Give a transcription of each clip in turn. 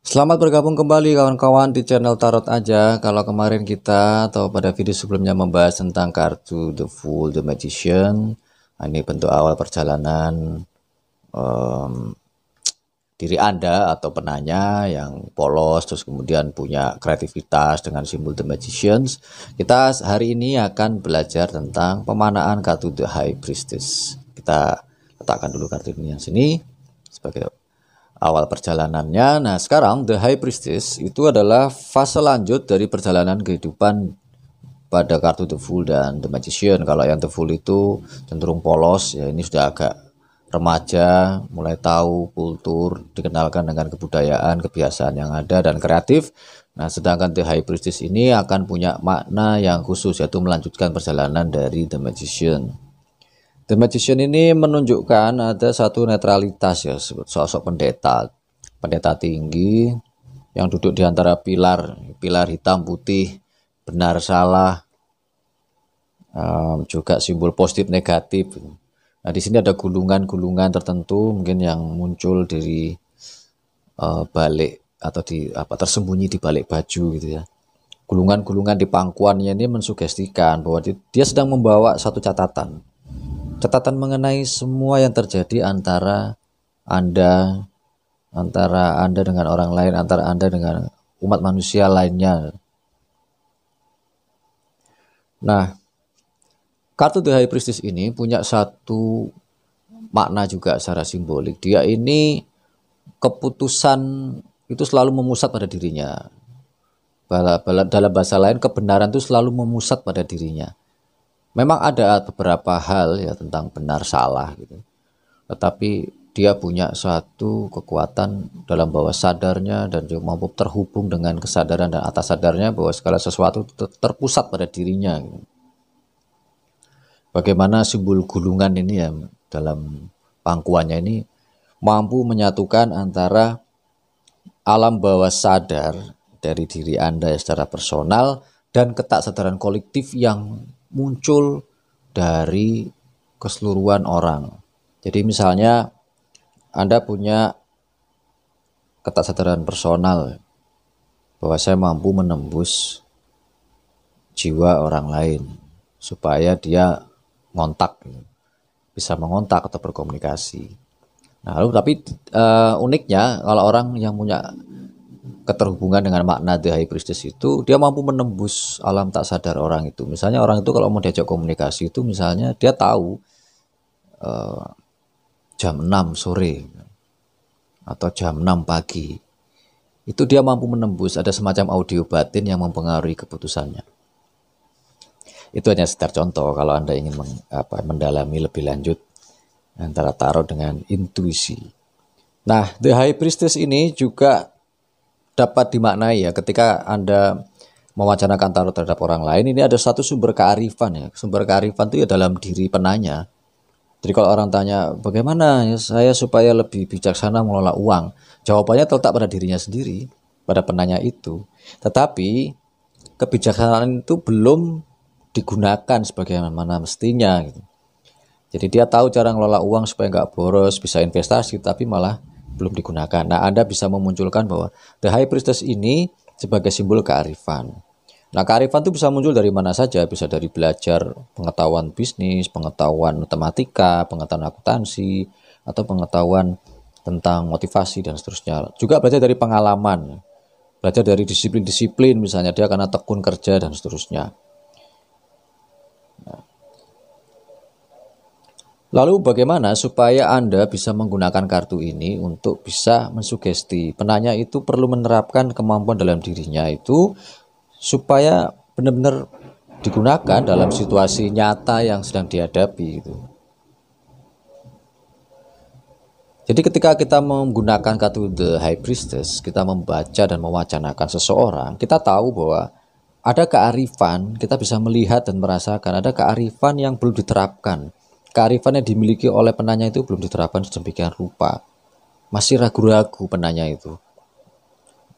Selamat bergabung kembali kawan-kawan di channel Tarot aja. Kalau kemarin kita atau pada video sebelumnya membahas tentang kartu The Fool, The Magician. Nah, ini bentuk awal perjalanan em, diri Anda atau penanya yang polos terus kemudian punya kreativitas dengan simbol The Magicians. Kita hari ini akan belajar tentang pemanaan kartu The High Priestess. Kita letakkan dulu kartu ini yang sini sebagai awal perjalanannya. Nah, sekarang The High Priestess itu adalah fase lanjut dari perjalanan kehidupan pada kartu The Fool dan The Magician. Kalau yang The Fool itu cenderung polos, ya ini sudah agak remaja, mulai tahu kultur, dikenalkan dengan kebudayaan, kebiasaan yang ada dan kreatif. Nah, sedangkan The High Priestess ini akan punya makna yang khusus, yaitu melanjutkan perjalanan dari The Magician. The Magician ini menunjukkan ada satu netralitas, ya, sosok pendeta tinggi yang duduk di antara pilar hitam putih, benar salah, juga simbol positif negatif. Nah, di sini ada gulungan-gulungan tertentu mungkin yang muncul dari balik atau tersembunyi di balik baju gitu ya. Gulungan-gulungan di pangkuannya ini mensugestikan bahwa dia sedang membawa satu catatan mengenai semua yang terjadi antara Anda dengan orang lain, antara Anda dengan umat manusia lainnya. Nah, kartu The High Priestess ini punya satu makna juga secara simbolik. Dia ini keputusan itu selalu memusat pada dirinya. Dalam bahasa lain, kebenaran itu selalu memusat pada dirinya. Memang ada beberapa hal ya tentang benar salah gitu. Tetapi dia punya suatu kekuatan dalam bawah sadarnya dan dia mampu terhubung dengan kesadaran dan atas sadarnya bahwa segala sesuatu terpusat pada dirinya gitu. Bagaimana simbol gulungan ini ya dalam pangkuannya ini mampu menyatukan antara alam bawah sadar dari diri Anda secara personal dan ketaksadaran kolektif yang muncul dari keseluruhan orang. Jadi misalnya Anda punya ketaksadaran personal bahwa saya mampu menembus jiwa orang lain supaya dia bisa mengontak atau berkomunikasi. Nah, lalu tapi uniknya kalau orang yang punya keterhubungan dengan makna The High Priestess itu, dia mampu menembus alam tak sadar orang itu. Misalnya orang itu kalau mau diajak komunikasi itu misalnya dia tahu jam 6 sore atau jam 6 pagi. Itu dia mampu menembus, ada semacam audio batin yang mempengaruhi keputusannya. Itu hanya sekedar contoh kalau Anda ingin mendalami lebih lanjut antara tarot dengan intuisi. Nah, The High Priestess ini juga dapat dimaknai ya ketika Anda mewacanakan tarot terhadap orang lain, ini ada satu sumber kearifan ya. Sumber kearifan itu ya dalam diri penanya. Jadi kalau orang tanya bagaimana ya saya supaya lebih bijaksana mengelola uang, jawabannya terletak pada dirinya sendiri, pada penanya itu. Tetapi kebijaksanaan itu belum digunakan sebagaimana mestinya gitu. Jadi dia tahu cara mengelola uang supaya nggak boros, bisa investasi, tapi malah belum digunakan. Nah, Anda bisa memunculkan bahwa The High Priestess ini sebagai simbol kearifan. Nah, kearifan itu bisa muncul dari mana saja, bisa dari belajar pengetahuan bisnis, pengetahuan matematika, pengetahuan akuntansi, atau pengetahuan tentang motivasi dan seterusnya. Juga belajar dari pengalaman, belajar dari disiplin-disiplin, misalnya dia karena tekun kerja dan seterusnya. Lalu bagaimana supaya Anda bisa menggunakan kartu ini untuk bisa mensugesti? Penanya itu perlu menerapkan kemampuan dalam dirinya itu supaya benar-benar digunakan dalam situasi nyata yang sedang dihadapi gitu. Jadi ketika kita menggunakan kartu The High Priestess, kita membaca dan mewacanakan seseorang, kita tahu bahwa ada kearifan, kita bisa melihat dan merasakan ada kearifan yang belum diterapkan. Kearifan yang dimiliki oleh penanya itu belum diterapkan sedemikian rupa. Masih ragu-ragu penanya itu.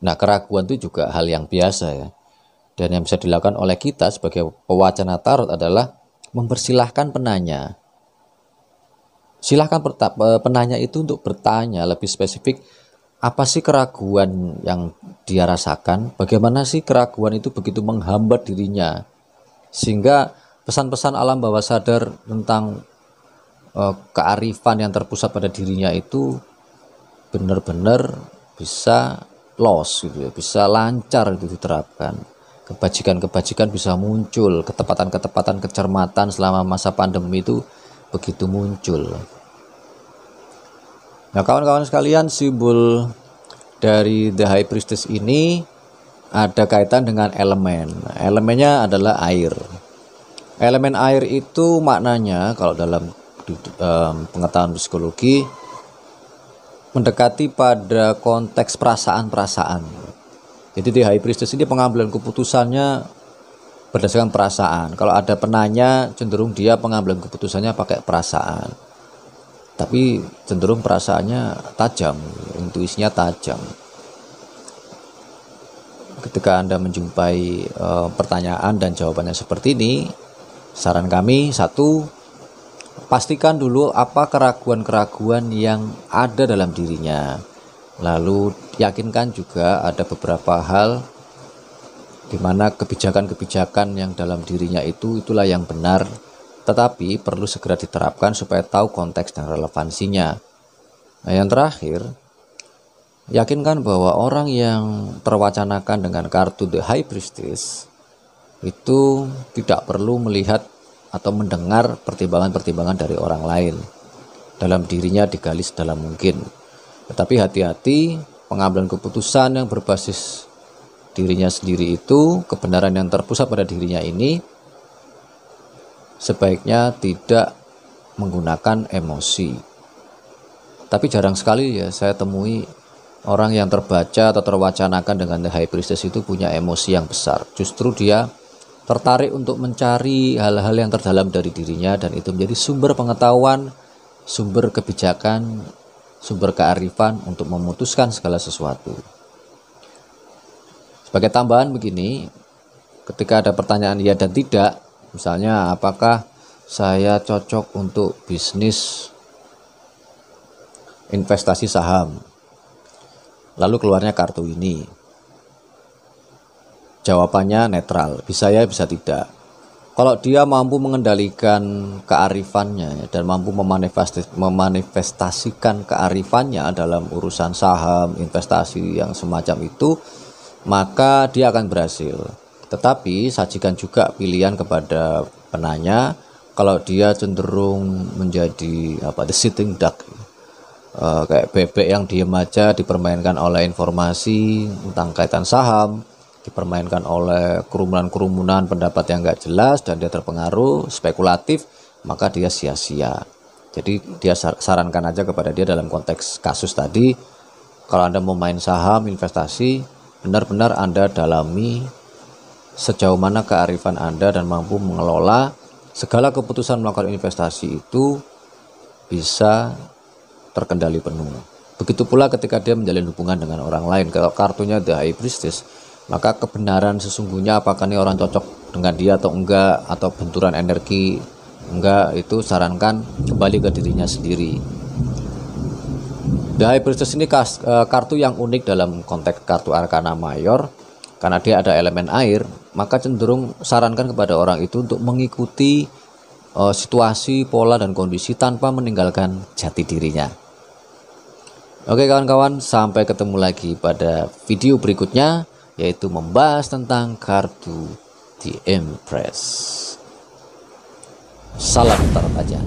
Nah, keraguan itu juga hal yang biasa ya. Dan yang bisa dilakukan oleh kita sebagai pewacana tarot adalah mempersilahkan penanya. Silahkan penanya itu untuk bertanya lebih spesifik apa sih keraguan yang dia rasakan, bagaimana sih keraguan itu begitu menghambat dirinya, sehingga pesan-pesan alam bawah sadar tentang kearifan yang terpusat pada dirinya itu benar-benar bisa loss gitu ya, bisa lancar itu diterapkan. Kebajikan-kebajikan bisa muncul, ketepatan-ketepatan, kecermatan selama masa pandemi itu begitu muncul. Nah, kawan-kawan sekalian, simbol dari The High Priestess ini ada kaitan dengan elemen. Elemennya adalah air. Elemen air itu maknanya kalau dalam pengetahuan psikologi mendekati pada konteks perasaan-perasaan. Jadi di High Priestess ini pengambilan keputusannya berdasarkan perasaan. Kalau ada penanya, cenderung dia pengambilan keputusannya pakai perasaan. Tapi cenderung perasaannya tajam, intuisinya tajam. Ketika Anda menjumpai pertanyaan dan jawabannya seperti ini, saran kami, satu, pastikan dulu apa keraguan-keraguan yang ada dalam dirinya. Lalu yakinkan juga ada beberapa hal di mana kebijakan-kebijakan yang dalam dirinya itulah yang benar, tetapi perlu segera diterapkan supaya tahu konteks dan relevansinya. Nah, yang terakhir, yakinkan bahwa orang yang terwacanakan dengan kartu The High Priestess itu tidak perlu melihat atau mendengar pertimbangan-pertimbangan dari orang lain. Dalam dirinya digali sedalam mungkin. Tetapi hati-hati, pengambilan keputusan yang berbasis dirinya sendiri itu, kebenaran yang terpusat pada dirinya ini, sebaiknya tidak menggunakan emosi. Tapi jarang sekali ya saya temui orang yang terbaca atau terwacanakan dengan The High Priestess itu punya emosi yang besar. Justru dia tertarik untuk mencari hal-hal yang terdalam dari dirinya, dan itu menjadi sumber pengetahuan, sumber kebijakan, sumber kearifan untuk memutuskan segala sesuatu. Sebagai tambahan begini, ketika ada pertanyaan ya dan tidak, misalnya apakah saya cocok untuk bisnis investasi saham, lalu keluarnya kartu ini, jawabannya netral, bisa ya bisa tidak. Kalau dia mampu mengendalikan kearifannya dan mampu memanifestasikan kearifannya dalam urusan saham, investasi yang semacam itu, maka dia akan berhasil. Tetapi sajikan juga pilihan kepada penanya. Kalau dia cenderung menjadi the sitting duck, kayak bebek yang diem aja, dipermainkan oleh informasi tentang kaitan saham, dipermainkan oleh kerumunan-kerumunan pendapat yang enggak jelas, dan dia terpengaruh spekulatif, maka dia sia-sia. Jadi dia sarankan aja kepada dia dalam konteks kasus tadi, kalau Anda mau main saham, investasi, benar-benar Anda dalami sejauh mana kearifan Anda dan mampu mengelola segala keputusan melakukan investasi itu bisa terkendali penuh. Begitu pula ketika dia menjalin hubungan dengan orang lain. Kalau kartunya The High Priestess, maka kebenaran sesungguhnya apakah ini orang cocok dengan dia atau enggak, atau benturan energi enggak, itu sarankan kembali ke dirinya sendiri. The High Priestess ini kartu yang unik dalam konteks kartu Arkana Mayor, karena dia ada elemen air, maka cenderung sarankan kepada orang itu untuk mengikuti situasi, pola, dan kondisi tanpa meninggalkan jati dirinya. Oke kawan-kawan, sampai ketemu lagi pada video berikutnya, yaitu membahas tentang kartu The Empress. Salam tarot aja.